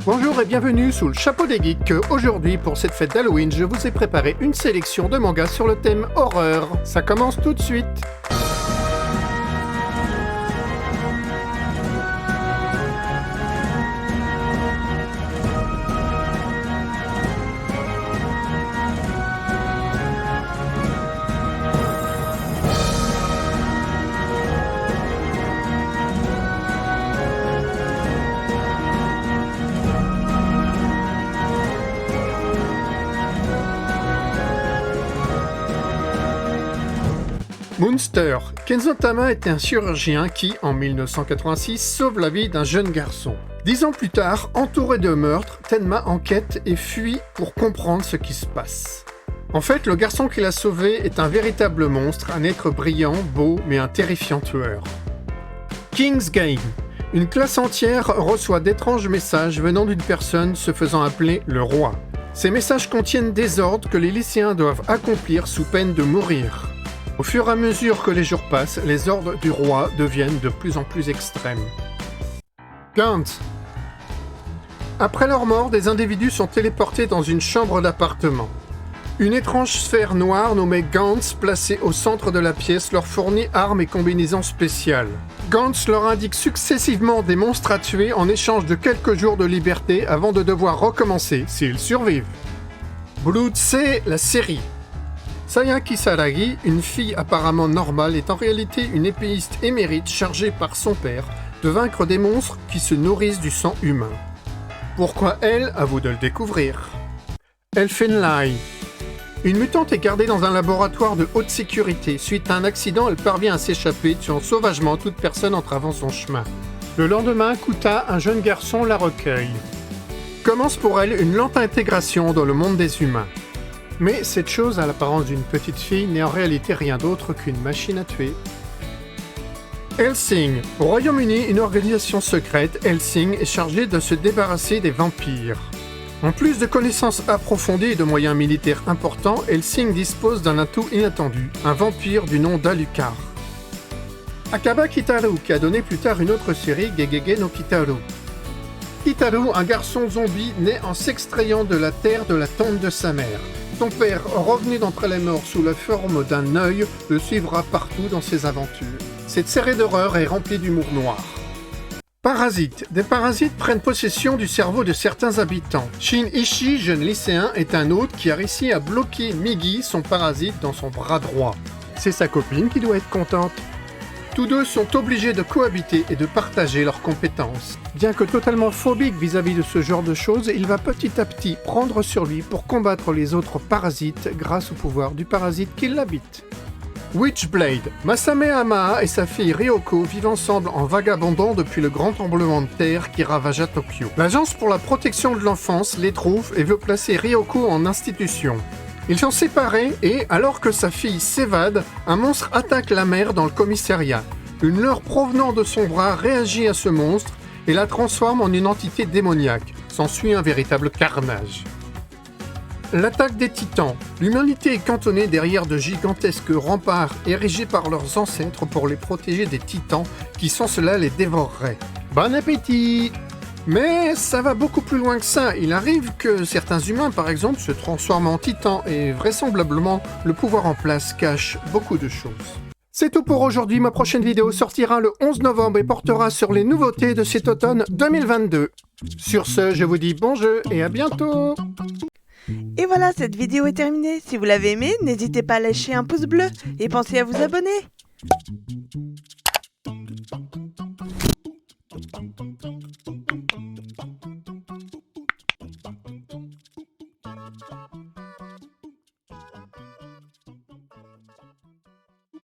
Bonjour et bienvenue sous le chapeau des geeks. Aujourd'hui, pour cette fête d'Halloween, je vous ai préparé une sélection de mangas sur le thème horreur. Ça commence tout de suite. Moonster. Kenzo Tama est un chirurgien qui, en 1986, sauve la vie d'un jeune garçon. 10 ans plus tard, entouré de meurtres, Tenma enquête et fuit pour comprendre ce qui se passe. En fait, le garçon qu'il a sauvé est un véritable monstre, un être brillant, beau, mais un terrifiant tueur. King's Game. Une classe entière reçoit d'étranges messages venant d'une personne se faisant appeler le roi. Ces messages contiennent des ordres que les lycéens doivent accomplir sous peine de mourir. Au fur et à mesure que les jours passent, les ordres du roi deviennent de plus en plus extrêmes. Gantz. Après leur mort, des individus sont téléportés dans une chambre d'appartement. Une étrange sphère noire nommée Gantz, placée au centre de la pièce, leur fournit armes et combinaisons spéciales. Gantz leur indique successivement des monstres à tuer en échange de quelques jours de liberté avant de devoir recommencer s'ils survivent. Blood C, la série. Saya Kisaragi, une fille apparemment normale, est en réalité une épéiste émérite chargée par son père de vaincre des monstres qui se nourrissent du sang humain. Pourquoi elle? À vous de le découvrir. Elfenlai. Une mutante est gardée dans un laboratoire de haute sécurité. Suite à un accident, elle parvient à s'échapper, tuant sauvagement toute personne entravant son chemin. Le lendemain, Kuta, un jeune garçon, la recueille. Commence pour elle une lente intégration dans le monde des humains. Mais cette chose à l'apparence d'une petite fille n'est en réalité rien d'autre qu'une machine à tuer. Hellsing. Au Royaume-Uni, une organisation secrète, Hellsing, est chargée de se débarrasser des vampires. En plus de connaissances approfondies et de moyens militaires importants, Hellsing dispose d'un atout inattendu, un vampire du nom d'Alucard. Akaba Kitaru, qui a donné plus tard une autre série, Gegege no Kitaru. Kitaru, un garçon zombie né en s'extrayant de la terre de la tombe de sa mère. Son père, revenu d'entre les morts sous la forme d'un œil, le suivra partout dans ses aventures. Cette série d'horreur est remplie d'humour noir. Parasites. Des parasites prennent possession du cerveau de certains habitants. Shin Ishii, jeune lycéen, est un hôte qui a réussi à bloquer Migi, son parasite, dans son bras droit. C'est sa copine qui doit être contente. Tous deux sont obligés de cohabiter et de partager leurs compétences. Bien que totalement phobique vis-à-vis de ce genre de choses, il va petit à petit prendre sur lui pour combattre les autres parasites grâce au pouvoir du parasite qui l'habite. Witchblade. Masame Hamaha et sa fille Ryoko vivent ensemble en vagabondant depuis le grand tremblement de terre qui ravagea Tokyo. L'Agence pour la protection de l'enfance les trouve et veut placer Ryoko en institution. Ils sont séparés et, alors que sa fille s'évade, un monstre attaque la mère dans le commissariat. Une leurre provenant de son bras réagit à ce monstre et la transforme en une entité démoniaque. S'ensuit un véritable carnage. L'attaque des titans. L'humanité est cantonnée derrière de gigantesques remparts érigés par leurs ancêtres pour les protéger des titans qui sans cela les dévoreraient. Bon appétit! Mais ça va beaucoup plus loin que ça. Il arrive que certains humains, par exemple, se transforment en titans et vraisemblablement, le pouvoir en place cache beaucoup de choses. C'est tout pour aujourd'hui. Ma prochaine vidéo sortira le 11 novembre et portera sur les nouveautés de cet automne 2022. Sur ce, je vous dis bon jeu et à bientôt. Et voilà, cette vidéo est terminée. Si vous l'avez aimée, n'hésitez pas à lâcher un pouce bleu et pensez à vous abonner.